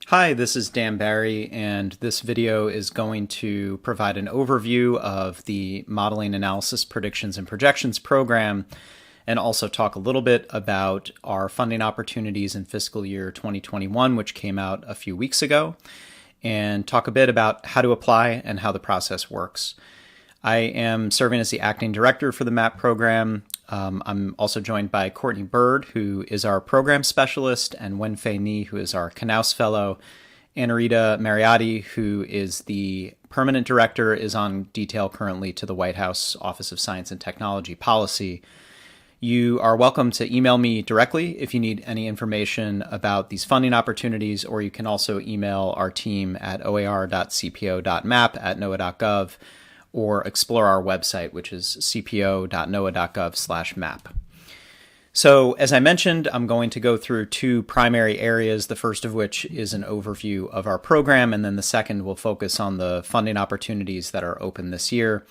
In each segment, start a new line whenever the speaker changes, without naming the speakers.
Hi, this is Dan Barry, and this video is going to provide an overview of the Modeling, Analysis, Predictions, and Projections program, and also talk a little bit about our funding opportunities in fiscal year 2021, which came out a few weeks ago, and talk a bit about how to apply and how the process works. I am serving as the acting director for the MAPP program. I'm also joined by Courtney Bird, who is our program specialist, and Wenfei Ni, who is our Knaus Fellow. Anarita Mariotti, who is the permanent director, is on detail currently to the White House Office of Science and Technology Policy. You are welcome to email me directly if you need any information about these funding opportunities, or you can also email our team at oar.cpo.map@noaa.gov, or explore our website, which is cpo.noaa.gov/map. So as I mentioned, I'm going to go through two primary areas, the first of which is an overview of our program, and then the second will focus on the funding opportunities that are open this year.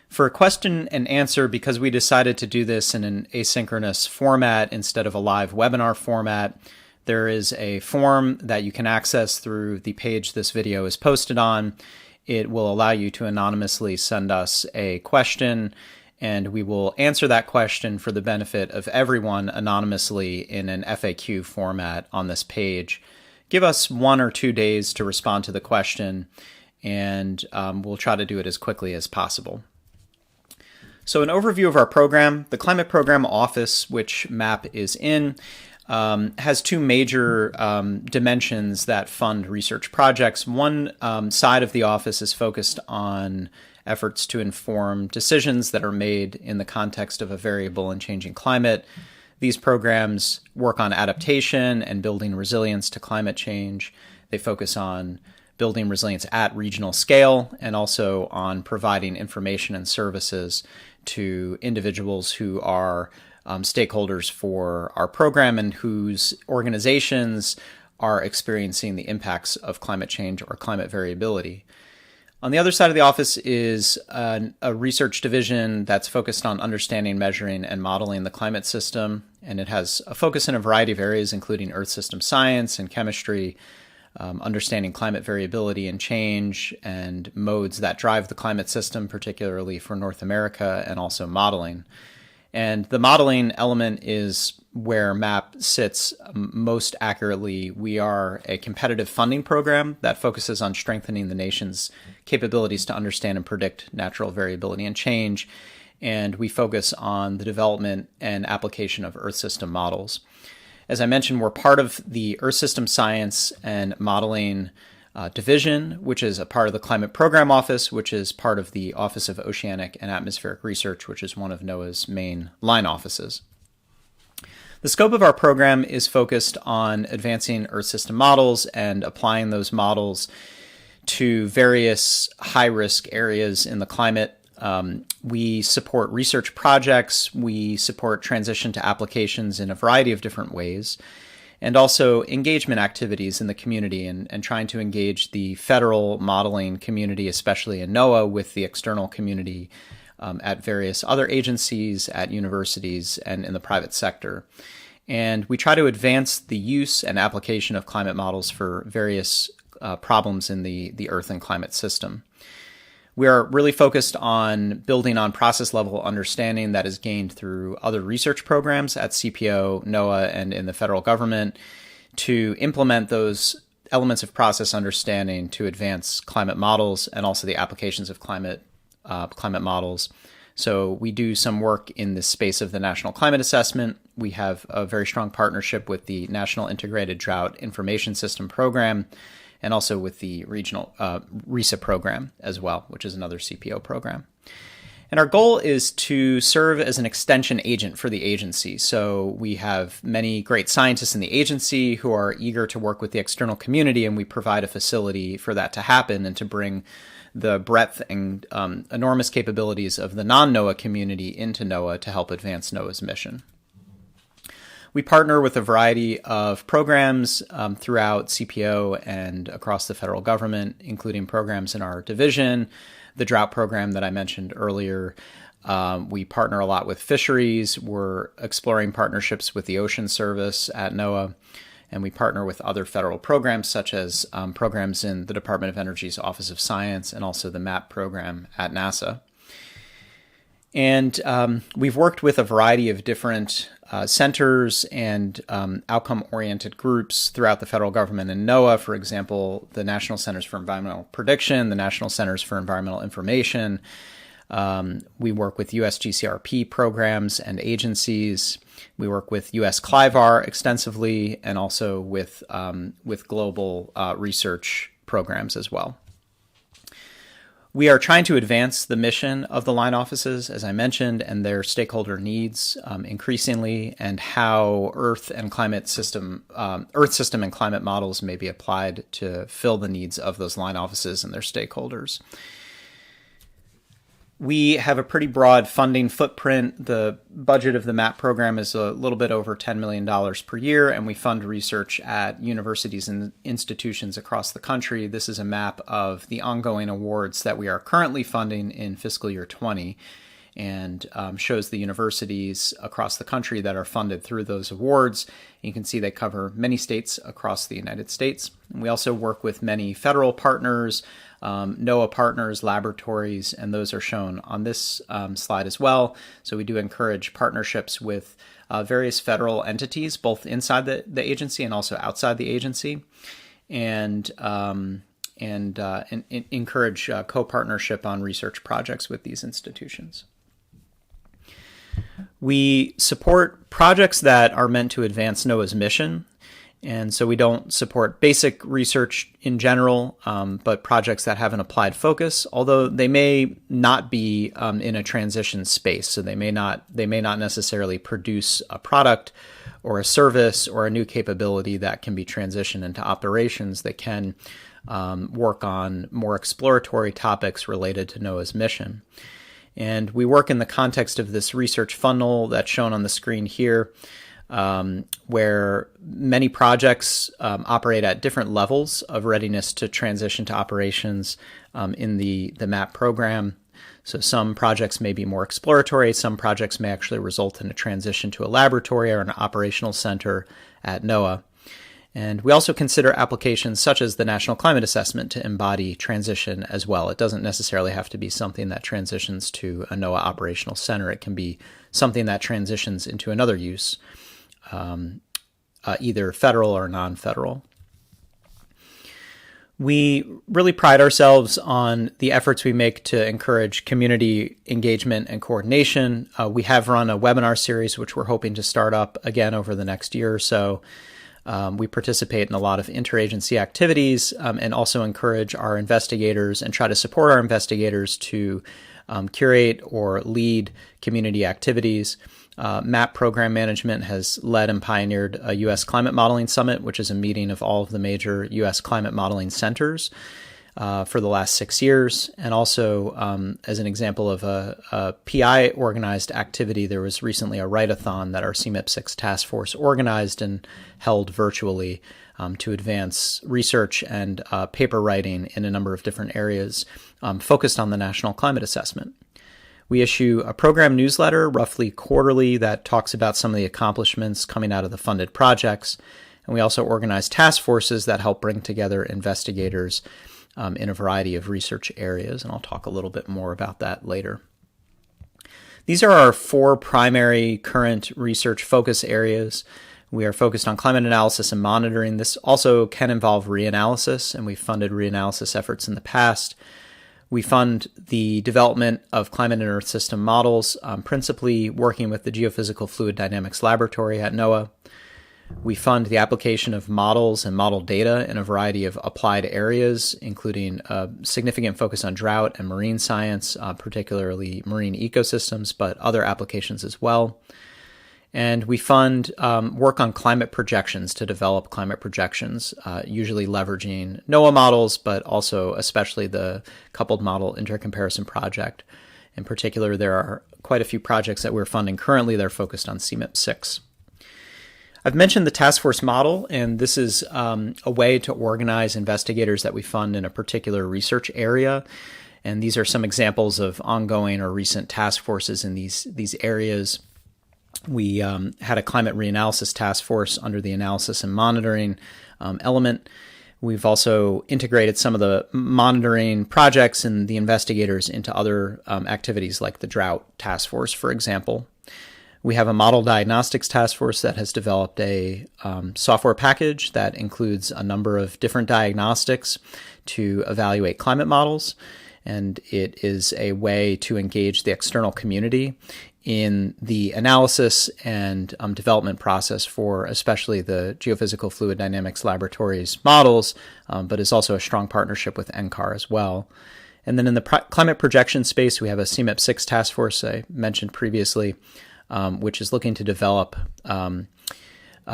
For a question and answer, because we decided to do this in an asynchronous format instead of a live webinar format, there is a form that you can access through the page this video is posted on. It will allow you to anonymously send us a question, and we will answer that question for the benefit of everyone anonymously in an FAQ format on this page. Give us 1 or 2 days to respond to the question, and we'll try to do it as quickly as possible. So an overview of our program. The Climate Program Office, which MAPP is in, has two major dimensions that fund research projects. One side of the office is focused on efforts to inform decisions that are made in the context of a variable and changing climate. These programs work on adaptation and building resilience to climate change. They focus on building resilience at regional scale and also on providing information and services to individuals who are stakeholders for our program and whose organizations are experiencing the impacts of climate change or climate variability. On the other side of the office is a research division that's focused on understanding, measuring, and modeling the climate system, and it has a focus in a variety of areas, including earth system science and chemistry, understanding climate variability and change, and modes that drive the climate system, particularly for North America, and also modeling. And the modeling element is where MAPP sits most accurately. We are a competitive funding program that focuses on strengthening the nation's capabilities to understand and predict natural variability and change. And we focus on the development and application of Earth system models. As I mentioned, we're part of the Earth System Science and Modeling Division, which is a part of the Climate Program Office, which is part of the Office of Oceanic and Atmospheric Research, which is one of NOAA's main line offices. The scope of our program is focused on advancing Earth system models and applying those models to various high-risk areas in the climate. We support research projects, we support transition to applications in a variety of different ways, and also engagement activities in the community and trying to engage the federal modeling community, especially in NOAA, with the external community at various other agencies, at universities, and in the private sector. And we try to advance the use and application of climate models for various problems in the Earth and climate system. We are really focused on building on process level understanding that is gained through other research programs at CPO, NOAA, and in the federal government to implement those elements of process understanding to advance climate models and also the applications of climate models. So we do some work in the space of the National Climate Assessment. We have a very strong partnership with the National Integrated Drought Information System Program, and also with the regional RESA program as well, which is another CPO program. And our goal is to serve as an extension agent for the agency. So we have many great scientists in the agency who are eager to work with the external community, and we provide a facility for that to happen and to bring the breadth and enormous capabilities of the non-NOAA community into NOAA to help advance NOAA's mission. We partner with a variety of programs throughout CPO and across the federal government, including programs in our division, the drought program that I mentioned earlier. We partner a lot with fisheries. We're exploring partnerships with the Ocean Service at NOAA. and we partner with other federal programs such as programs in the Department of Energy's Office of Science and also the MAPP program at NASA. And we've worked with a variety of different centers and outcome-oriented groups throughout the federal government and NOAA, for example, the National Centers for Environmental Prediction, the National Centers for Environmental Information. We work with US GCRP programs and agencies. We work with US CLIVAR extensively, and also with global research programs as well. We are trying to advance the mission of the line offices, as I mentioned, and their stakeholder needs increasingly, and how Earth system and climate models may be applied to fill the needs of those line offices and their stakeholders. We have a pretty broad funding footprint. The budget of the MAPP program is a little bit over $10 million per year, and we fund research at universities and institutions across the country. This is a map of the ongoing awards that we are currently funding in fiscal year 20, and shows the universities across the country that are funded through those awards. You can see they cover many states across the United States. And we also work with many federal partners, NOAA partners, laboratories, and those are shown on this slide as well. So we do encourage partnerships with various federal entities, both inside the agency and also outside the agency, and encourage co-partnership on research projects with these institutions. We support projects that are meant to advance NOAA's mission. And so we don't support basic research in general, but projects that have an applied focus, although they may not be in a transition space. So they may not necessarily produce a product or a service or a new capability that can be transitioned into operations. That can work on more exploratory topics related to NOAA's mission. And we work in the context of this research funnel that's shown on the screen here, where many projects operate at different levels of readiness to transition to operations in the MAPP program. So some projects may be more exploratory, some projects may actually result in a transition to a laboratory or an operational center at NOAA. And we also consider applications such as the National Climate Assessment to embody transition as well. It doesn't necessarily have to be something that transitions to a NOAA operational center. It can be something that transitions into another use, either federal or non-federal. We really pride ourselves on the efforts we make to encourage community engagement and coordination. We have run a webinar series, which we're hoping to start up again over the next year or so. We participate in a lot of interagency activities and also encourage our investigators and try to support our investigators to curate or lead community activities. MAPP Program Management has led and pioneered a U.S. Climate Modeling Summit, which is a meeting of all of the major U.S. climate modeling centers for the last 6 years. And also, as an example of a PI organized activity, there was recently a write-a-thon that our CMIP 6 task force organized and held virtually to advance research and paper writing in a number of different areas focused on the National Climate Assessment. We issue a program newsletter roughly quarterly that talks about some of the accomplishments coming out of the funded projects. And we also organize task forces that help bring together investigators in a variety of research areas, and I'll talk a little bit more about that later. These are our 4 primary current research focus areas. We are focused on climate analysis and monitoring. This also can involve reanalysis, and we've funded reanalysis efforts in the past. We fund the development of climate and Earth system models, principally working with the Geophysical Fluid Dynamics Laboratory at NOAA. We fund the application of models and model data in a variety of applied areas, including a significant focus on drought and marine science, particularly marine ecosystems, but other applications as well. And we fund work on climate projections to develop climate projections, usually leveraging NOAA models, but also especially the Coupled Model Intercomparison Project. In particular, there are quite a few projects that we're funding currently that are focused on CMIP 6. I've mentioned the task force model, and this is a way to organize investigators that we fund in a particular research area. And these are some examples of ongoing or recent task forces in these areas. We had a climate reanalysis task force under the analysis and monitoring element. We've also integrated some of the monitoring projects and the investigators into other activities like the drought task force, for example. We have a model diagnostics task force that has developed a software package that includes a number of different diagnostics to evaluate climate models. And it is a way to engage the external community in the analysis and development process for especially the geophysical fluid dynamics laboratories models, but is also a strong partnership with NCAR as well. And then in the climate projection space, we have a CMIP 6 task force I mentioned previously, which is looking to develop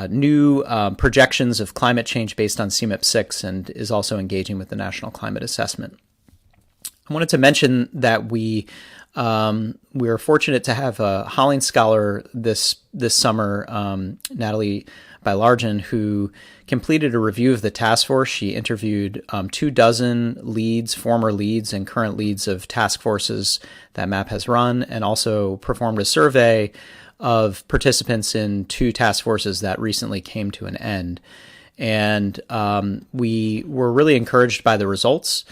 new projections of climate change based on CMIP 6 and is also engaging with the National Climate Assessment. I wanted to mention that we are fortunate to have a Hollings Scholar this summer, Natalie Bylargen, who completed a review of the task force. She interviewed 24 leads, former leads, and current leads of task forces that MAPP has run, and also performed a survey of participants in 2 task forces that recently came to an end. And we were really encouraged by the results.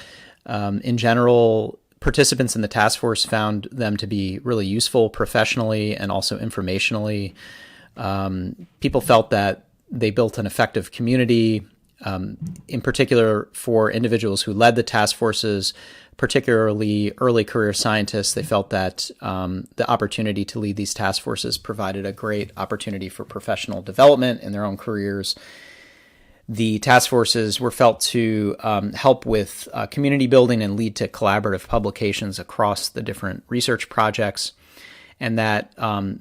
In general, participants in the task force found them to be really useful professionally and also informationally. People felt that they built an effective community, in particular for individuals who led the task forces, particularly early career scientists. They felt that the opportunity to lead these task forces provided a great opportunity for professional development in their own careers. The task forces were felt to help with community building and lead to collaborative publications across the different research projects, and that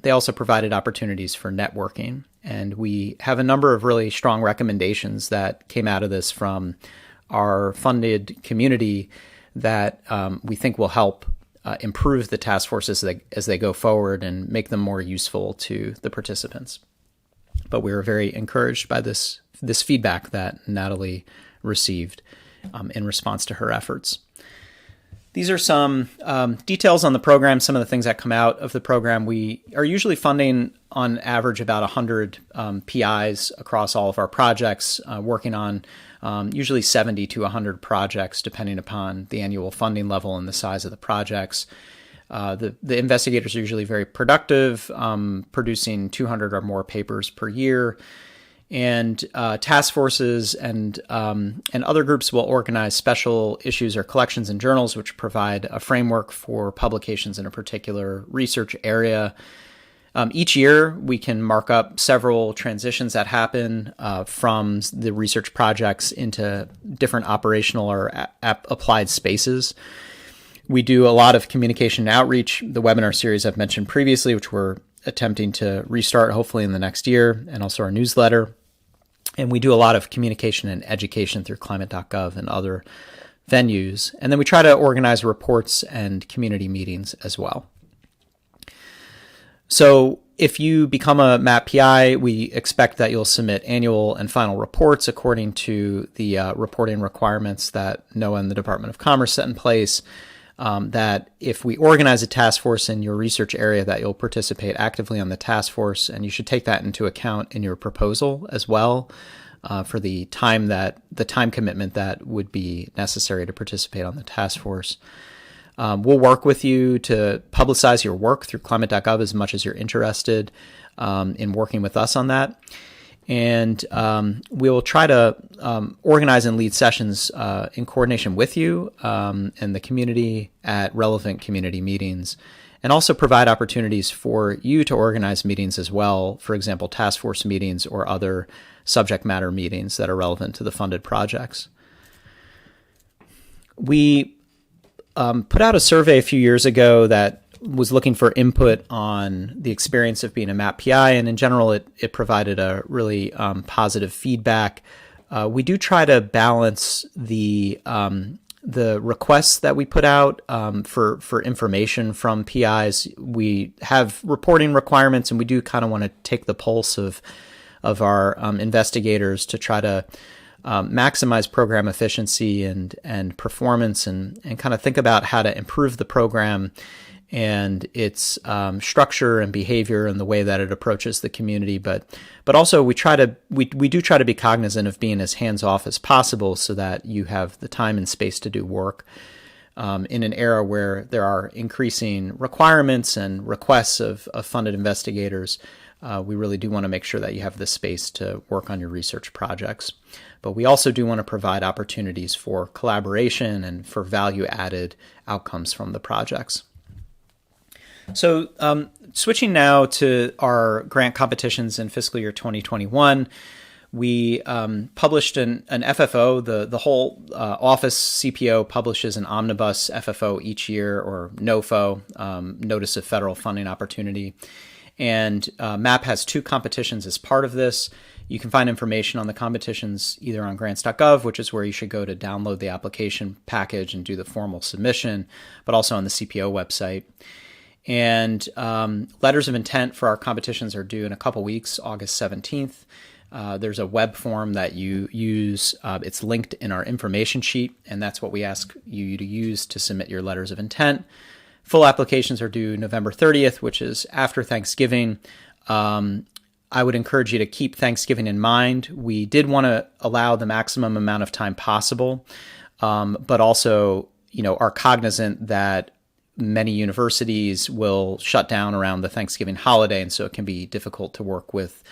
they also provided opportunities for networking. And we have a number of really strong recommendations that came out of this from our funded community that we think will help improve the task forces as they go forward and make them more useful to the participants. But we were very encouraged by this feedback that Natalie received in response to her efforts. These are some details on the program, some of the things that come out of the program. We are usually funding on average about 100 PIs across all of our projects, working on usually 70 to 100 projects, depending upon the annual funding level and the size of the projects. The investigators are usually very productive, producing 200 or more papers per year. And task forces and other groups will organize special issues or collections and journals, which provide a framework for publications in a particular research area. Each year, we can mark up several transitions that happen from the research projects into different operational or applied spaces. We do a lot of communication and outreach. The webinar series I've mentioned previously, which we're attempting to restart hopefully in the next year, and also our newsletter. And we do a lot of communication and education through climate.gov and other venues. And then we try to organize reports and community meetings as well. So if you become a MAPP PI, we expect that you'll submit annual and final reports according to the reporting requirements that NOAA and the Department of Commerce set in place. That if we organize a task force in your research area, that you'll participate actively on the task force, and you should take that into account in your proposal as well for the time commitment that would be necessary to participate on the task force. We'll work with you to publicize your work through climate.gov as much as you're interested in working with us on that. And we'll try to organize and lead sessions in coordination with you and the community at relevant community meetings, and also provide opportunities for you to organize meetings as well, for example, task force meetings or other subject matter meetings that are relevant to the funded projects. We put out a survey a few years ago that was looking for input on the experience of being a MAPP PI, and in general, it provided a really positive feedback. We do try to balance the requests that we put out for information from PIs. We have reporting requirements, and we do kind of want to take the pulse of our investigators to try to maximize program efficiency and performance, and kind of think about how to improve the program and its structure and behavior and the way that it approaches the community. But also we do try to be cognizant of being as hands-off as possible so that you have the time and space to do work. In an era where there are increasing requirements and requests of funded investigators, we really do want to make sure that you have the space to work on your research projects. But we also do want to provide opportunities for collaboration and for value-added outcomes from the projects. So switching now to our grant competitions in fiscal year 2021, we published an FFO. The whole office CPO publishes an omnibus FFO each year, or NOFO, Notice of Federal Funding Opportunity. And MAPP has 2 competitions as part of this. You can find information on the competitions either on grants.gov, which is where you should go to download the application package and do the formal submission, but also on the CPO website. And letters of intent for our competitions are due in a couple weeks, August 17th. There's a web form that you use. It's linked in our information sheet, and that's what we ask you to use to submit your letters of intent. Full applications are due November 30th, which is after Thanksgiving. I would encourage you to keep Thanksgiving in mind. We did want to allow the maximum amount of time possible, but also, are cognizant that many universities will shut down around the Thanksgiving holiday, and so it can be difficult to work with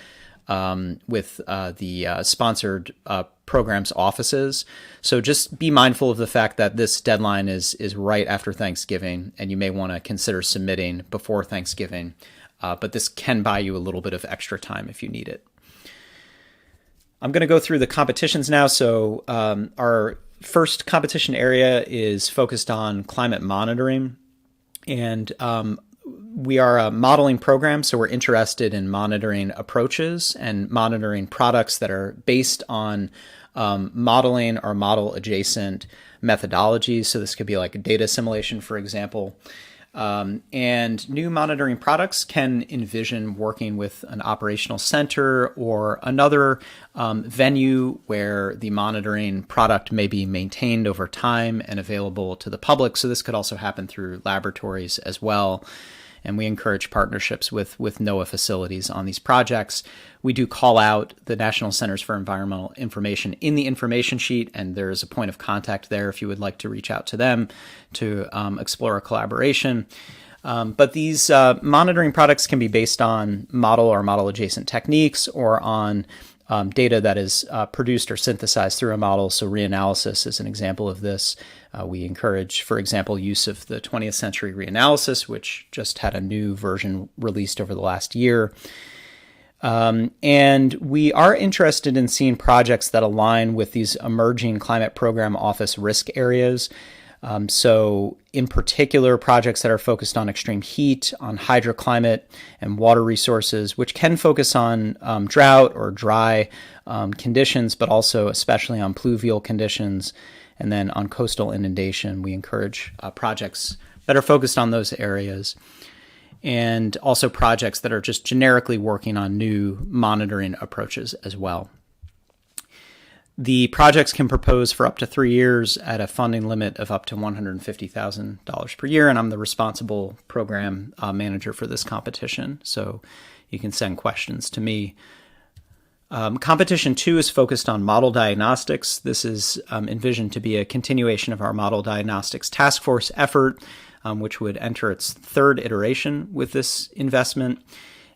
the sponsored programs offices. So just be mindful of the fact that this deadline is right after Thanksgiving, and you may want to consider submitting before Thanksgiving, but this can buy you a little bit of extra time if you need it. I'm going to go through the competitions now. So our first competition area is focused on climate monitoring, and we are a modeling program, so we're interested in monitoring approaches and monitoring products that are based on modeling or model-adjacent methodologies. So this could be like a data assimilation, for example. And new monitoring products can envision working with an operational center or another venue where the monitoring product may be maintained over time and available to the public. So this could also happen through laboratories as well. And we encourage partnerships with NOAA facilities on these projects. We do call out the National Centers for Environmental Information in the information sheet, and there is a point of contact there if you would like to reach out to them to explore a collaboration. But these monitoring products can be based on model or model-adjacent techniques or on data that is produced or synthesized through a model. So reanalysis is an example of this. We encourage, for example, use of the 20th century reanalysis, which just had a new version released over the last year. And we are interested in seeing projects that align with these emerging climate program office risk areas. So in particular, projects that are focused on extreme heat, on hydroclimate and water resources, which can focus on drought or dry conditions, but also especially on pluvial conditions. And then on coastal inundation, we encourage projects that are focused on those areas, and also projects that are just generically working on new monitoring approaches as well. The projects can propose for up to 3 years at a funding limit of up to $150,000 per year, and I'm the responsible program manager for this competition, so you can send questions to me. Competition 2 is focused on model diagnostics. This is envisioned to be a continuation of our model diagnostics task force effort, which would enter its 3rd iteration with this investment.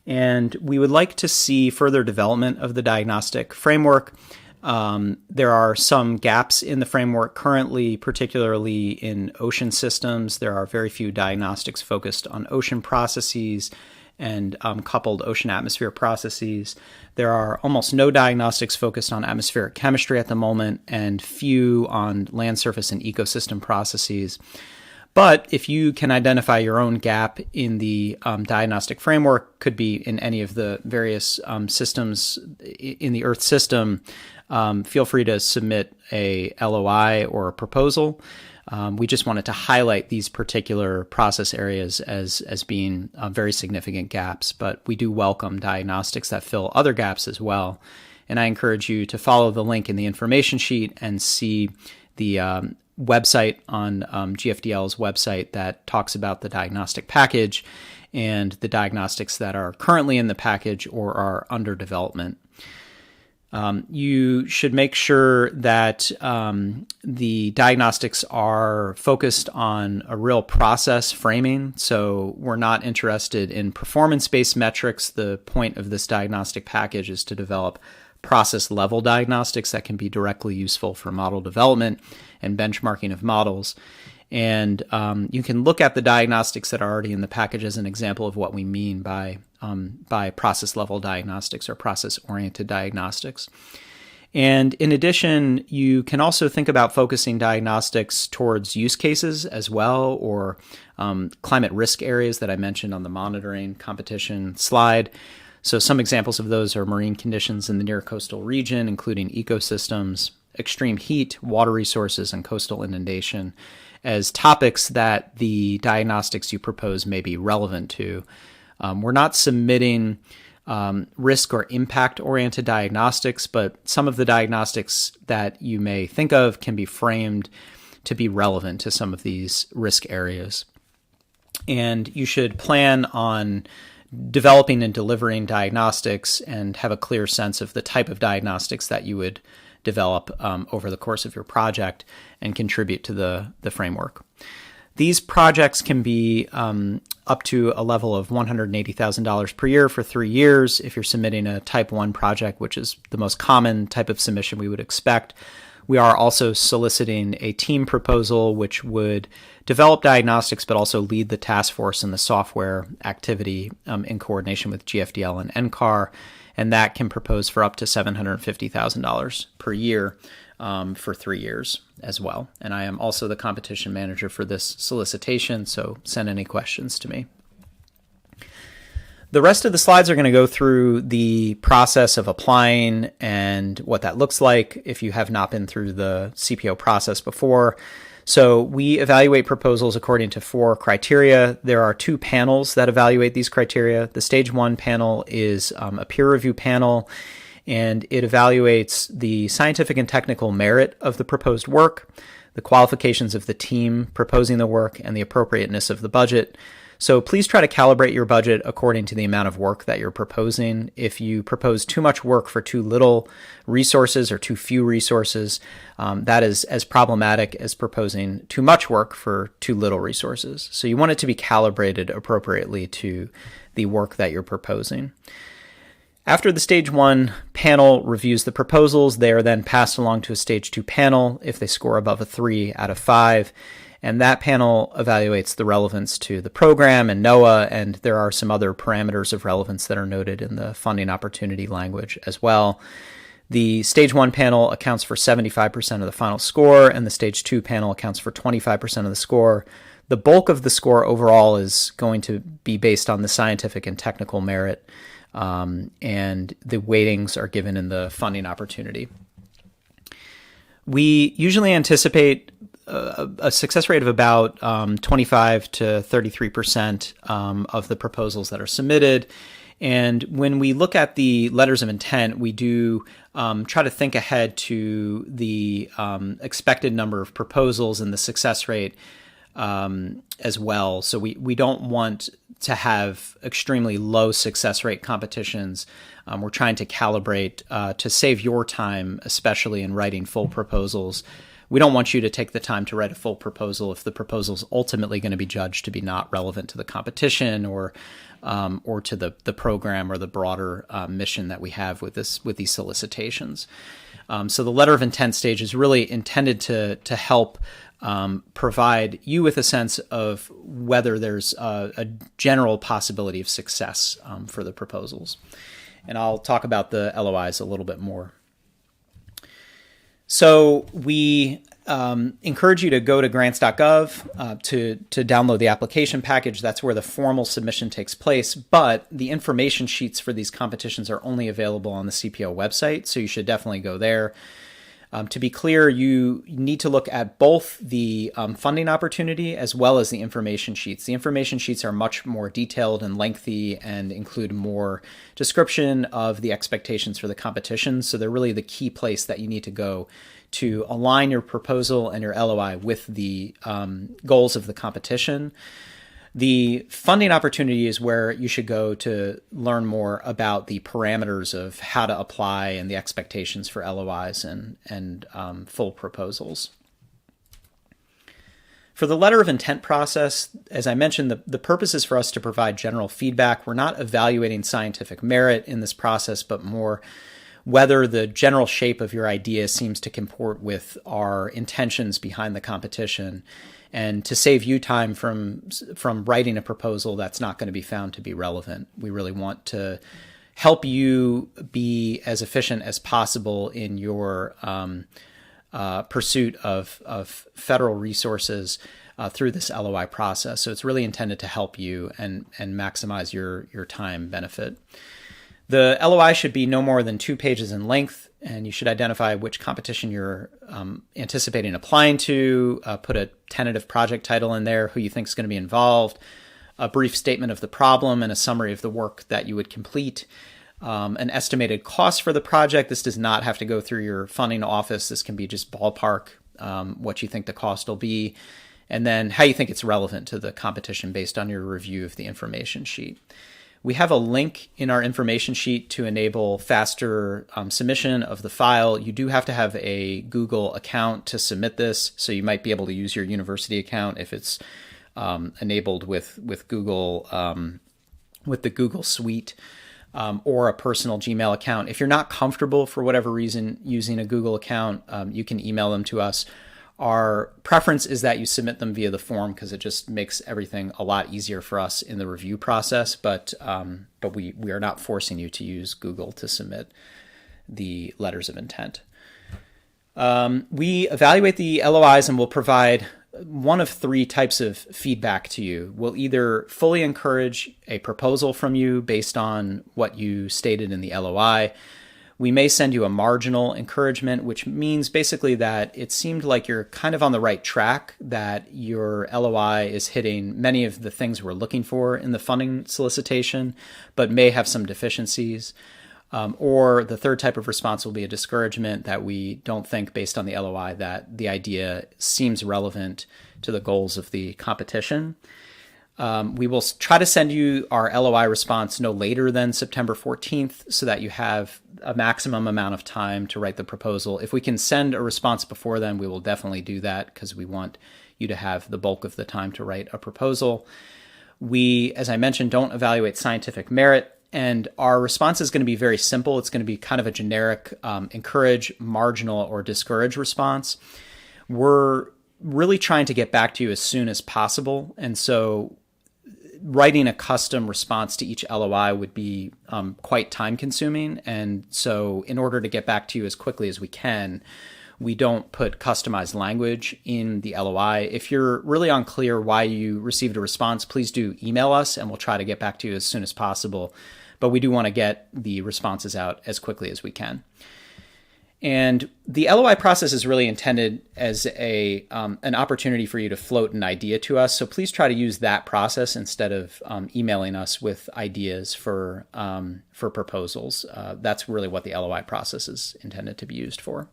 And we would like to see further development of the diagnostic framework. There are some gaps in the framework currently, particularly in ocean systems. There are very few diagnostics focused on ocean processes and coupled ocean-atmosphere processes. There are almost no diagnostics focused on atmospheric chemistry at the moment, and few on land surface and ecosystem processes. But if you can identify your own gap in the diagnostic framework, could be in any of the various systems in the Earth system, feel free to submit a LOI or a proposal. We just wanted to highlight these particular process areas as being very significant gaps, but we do welcome diagnostics that fill other gaps as well. And I encourage you to follow the link in the information sheet and see the website on GFDL's website that talks about the diagnostic package and the diagnostics that are currently in the package or are under development. You should make sure that the diagnostics are focused on a real process framing. So we're not interested in performance-based metrics. The point of this diagnostic package is to develop process-level diagnostics that can be directly useful for model development and benchmarking of models. And you can look at the diagnostics that are already in the package as an example of what we mean by process-level diagnostics or process-oriented diagnostics. And in addition, you can also think about focusing diagnostics towards use cases as well, or climate risk areas that I mentioned on the monitoring competition slide. So some examples of those are marine conditions in the near coastal region, including ecosystems, extreme heat, water resources, and coastal inundation, as topics that the diagnostics you propose may be relevant to. We're not submitting risk or impact-oriented diagnostics, but some of the diagnostics that you may think of can be framed to be relevant to some of these risk areas. And you should plan on developing and delivering diagnostics and have a clear sense of the type of diagnostics that you would develop over the course of your project and contribute to the framework. These projects can be up to a level of $180,000 per year for 3 years if you're submitting a type 1 project, which is the most common type of submission we would expect. We are also soliciting a team proposal which would develop diagnostics but also lead the task force in the software activity in coordination with GFDL and NCAR, and that can propose for up to $750,000 per year for 3 years as well. And I am also the competition manager for this solicitation, so send any questions to me. The rest of the slides are going to go through the process of applying and what that looks like if you have not been through the CPO process before. So we evaluate proposals according to 4 criteria. There are 2 panels that evaluate these criteria. The stage 1 panel is a peer review panel, and it evaluates the scientific and technical merit of the proposed work, the qualifications of the team proposing the work, and the appropriateness of the budget. So please try to calibrate your budget according to the amount of work that you're proposing. If you propose too much work for too little resources or too few resources, that is as problematic as proposing too much work for too little resources. So you want it to be calibrated appropriately to the work that you're proposing. After the stage 1 panel reviews the proposals, they are then passed along to a stage 2 panel if they score above a 3 out of 5. And that panel evaluates the relevance to the program and NOAA, and there are some other parameters of relevance that are noted in the funding opportunity language as well. The stage 1 panel accounts for 75% of the final score, and the stage 2 panel accounts for 25% of the score. The bulk of the score overall is going to be based on the scientific and technical merit, and the weightings are given in the funding opportunity. We usually anticipate a success rate of about 25 to 33% of the proposals that are submitted. And when we look at the letters of intent, we do try to think ahead to the expected number of proposals and the success rate as well. So we don't want to have extremely low success rate competitions. We're trying to calibrate to save your time, especially in writing full proposals. We don't want you to take the time to write a full proposal if the proposal is ultimately going to be judged to be not relevant to the competition or to the program or the broader mission that we have with these solicitations. So the letter of intent stage is really intended to help provide you with a sense of whether there's a general possibility of success for the proposals. And I'll talk about the LOIs a little bit more. So we encourage you to go to grants.gov to download the application package. That's where the formal submission takes place, but the information sheets for these competitions are only available on the CPO website, so you should definitely go there. To be clear, you need to look at both the funding opportunity as well as the information sheets. The information sheets are much more detailed and lengthy and include more description of the expectations for the competition. So they're really the key place that you need to go to align your proposal and your LOI with the goals of the competition. The funding opportunity is where you should go to learn more about the parameters of how to apply and the expectations for LOIs and full proposals. For the letter of intent process, as I mentioned, the purpose is for us to provide general feedback. We're not evaluating scientific merit in this process, but more whether the general shape of your idea seems to comport with our intentions behind the competition, and to save you time from writing a proposal that's not going to be found to be relevant. We really want to help you be as efficient as possible in your pursuit of federal resources through this LOI process. So it's really intended to help you and maximize your time benefit. The LOI should be no more than 2 pages in length, and you should identify which competition you're anticipating applying to, put a tentative project title in there, who you think is going to be involved, a brief statement of the problem, and a summary of the work that you would complete, an estimated cost for the project. This does not have to go through your funding office. This can be just ballpark, what you think the cost will be, and then how you think it's relevant to the competition based on your review of the information sheet. We have a link in our information sheet to enable faster submission of the file. You do have to have a Google account to submit this, so you might be able to use your university account if it's enabled with Google, with the Google Suite, or a personal Gmail account. If you're not comfortable for whatever reason using a Google account, you can email them to us. Our preference is that you submit them via the form because it just makes everything a lot easier for us in the review process. But we are not forcing you to use Google to submit the letters of intent. We evaluate the LOIs and will provide one of 3 types of feedback to you. We'll either fully encourage a proposal from you based on what you stated in the LOI. We may send you a marginal encouragement, which means basically that it seemed like you're kind of on the right track, that your LOI is hitting many of the things we're looking for in the funding solicitation, but may have some deficiencies. Or the third type of response will be a discouragement, that we don't think, based on the LOI, that the idea seems relevant to the goals of the competition. We will try to send you our LOI response no later than September 14th so that you have a maximum amount of time to write the proposal. If we can send a response before then, we will definitely do that because we want you to have the bulk of the time to write a proposal. We, as I mentioned, don't evaluate scientific merit, and our response is going to be very simple. It's going to be kind of a generic encourage, marginal, or discourage response. We're really trying to get back to you as soon as possible, and so writing a custom response to each LOI would be quite time consuming. And so in order to get back to you as quickly as we can, we don't put customized language in the LOI. If you're really unclear why you received a response, please do email us and we'll try to get back to you as soon as possible. But we do want to get the responses out as quickly as we can. And the LOI process is really intended as an opportunity for you to float an idea to us. So please try to use that process instead of emailing us with ideas for proposals. That's really what the LOI process is intended to be used for.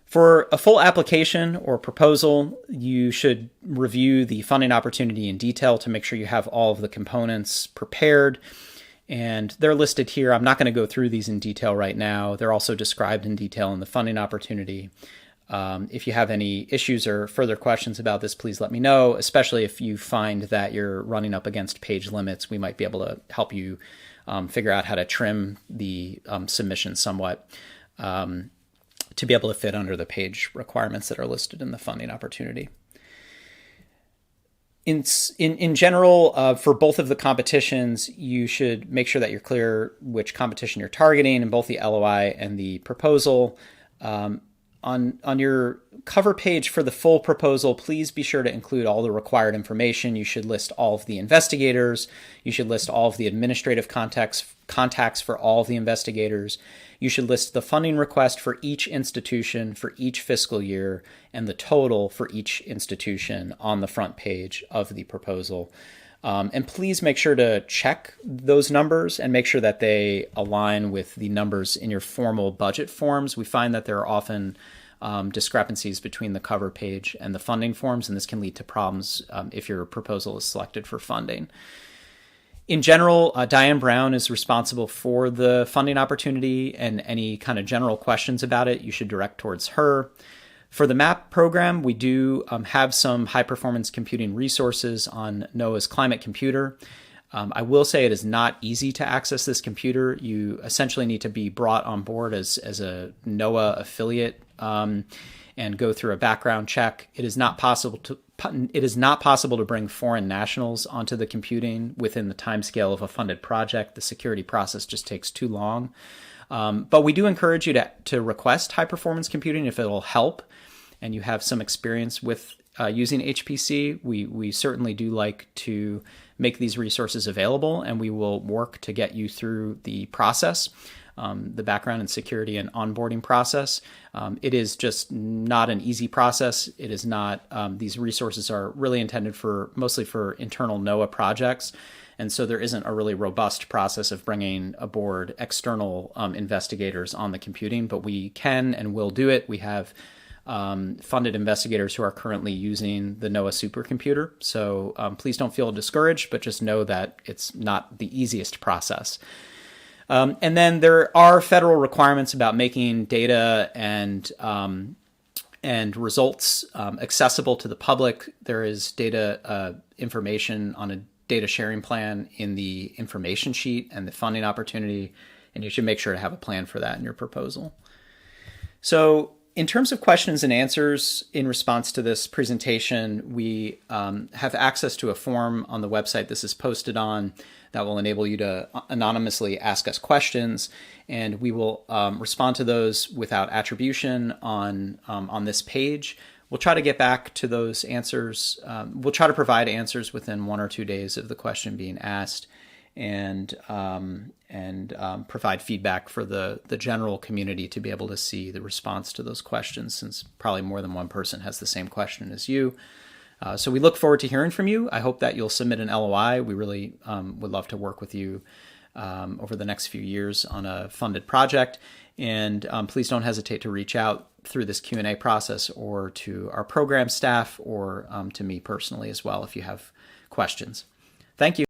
For a full application or proposal, you should review the funding opportunity in detail to make sure you have all of the components prepared. And they're listed here. I'm not going to go through these in detail right now. They're also described in detail in the funding opportunity. If you have any issues or further questions about this, please let me know, especially if you find that you're running up against page limits. We might be able to help you figure out how to trim the submission somewhat to be able to fit under the page requirements that are listed in the funding opportunity. In general, for both of the competitions, you should make sure that you're clear which competition you're targeting in both the LOI and the proposal. On your cover page for the full proposal, please be sure to include all the required information. You should list all of the investigators. You should list all of the administrative contacts for all of the investigators. You should list the funding request for each institution for each fiscal year and the total for each institution on the front page of the proposal. And please make sure to check those numbers and make sure that they align with the numbers in your formal budget forms. We find that there are often discrepancies between the cover page and the funding forms, and this can lead to problems if your proposal is selected for funding. In general, Diane Brown is responsible for the funding opportunity, and any kind of general questions about it you should direct towards her. For the MAPP program, we do have some high-performance computing resources on NOAA's Climate Computer. I will say it is not easy to access this computer. You essentially need to be brought on board as a NOAA affiliate and go through a background check. It is not possible to bring foreign nationals onto the computing within the timescale of a funded project. The security process just takes too long. But we do encourage you to request high-performance computing if it'll help and you have some experience with using HPC. We certainly do like to make these resources available, and we will work to get you through the process, the background and security and onboarding process. It is just not an easy process. It is not, these resources are really intended mostly for internal NOAA projects. And so there isn't a really robust process of bringing aboard external investigators on the computing, but we can and will do it. We have funded investigators who are currently using the NOAA supercomputer. So please don't feel discouraged, but just know that it's not the easiest process. And then there are federal requirements about making data and results accessible to the public. There is data information on a data sharing plan in the information sheet and the funding opportunity, and you should make sure to have a plan for that in your proposal. So in terms of questions and answers in response to this presentation, we have access to a form on the website this is posted on that will enable you to anonymously ask us questions, and we will respond to those without attribution on this page. We'll try to get back to those answers. We'll try to provide answers within 1 or 2 days of the question being asked, and provide feedback for the general community to be able to see the response to those questions, since probably more than one person has the same question as you. So we look forward to hearing from you. I hope that you'll submit an LOI. We really would love to work with you over the next few years on a funded project. And please don't hesitate to reach out through this Q&A process or to our program staff or to me personally as well if you have questions. Thank you.